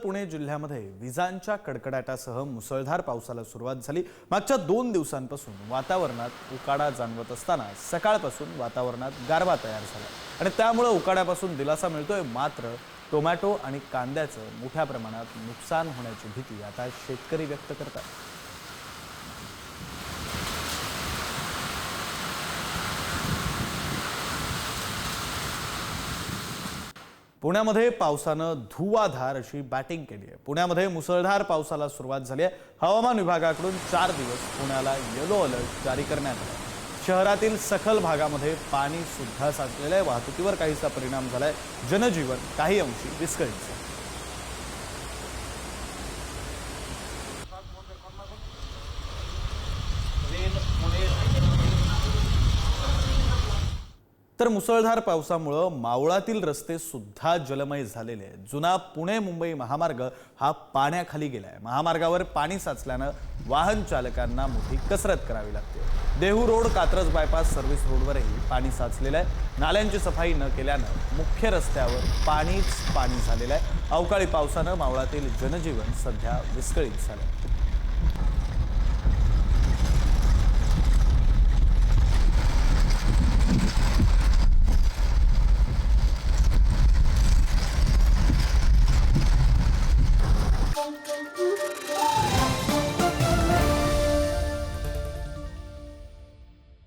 पुणे जिल्ह्यामध्ये विजांच्या कडकडाटासह मुसळधार पावसाला सुरुवात झाली। मागच्या 2 दिवसांपासून वातावरणात उकाडा जाणवत असताना सकाळपासून वातावरणात गारवा तयार झाला आणि त्यामुळे उकाड्यापासून दिलासा मिळतोय। मात्र टोमॅटो आणि कांद्याचं मोठ्या प्रमाणात नुकसान होण्याची भीती आता शेतकरी व्यक्त करतात। पुण्यामध्ये पावसानं धुवाधार अशी बॅटिंग केली आहे। पुण्यामध्ये मुसळधार पावसाला सुरुवात झाली आहे। हवामान विभागाकडून 4 दिवस पुण्याला येलो अलर्ट जारी करण्यात आला। शहरातील सखल भागामध्ये पाणी सुद्धा साचलेलं आहे। वाहतुकीवर काहीसा परिणाम झालाय। जनजीवन काही अंशी विस्कळीत झालं। तर मुसळधार पावसामुळे मावळातील रस्ते सुद्धा जलमय झालेले आहेत। जुना पुणे मुंबई महामार्ग हा पाण्याखाली गेलाय। महामार्गावर पाणी साचल्यानं वाहन चालकांना मोठी कसरत करावी लागते। Dehu road Katraj bypass service रोडवरही पाणी साचलेलं आहे। नाल्यांची सफाई न केल्यानं मुख्य रस्त्यावर पाणीच पाणी झालेलं आहे। अवकाळी पावसानं मावळातील जनजीवन सध्या विस्कळीत झालं।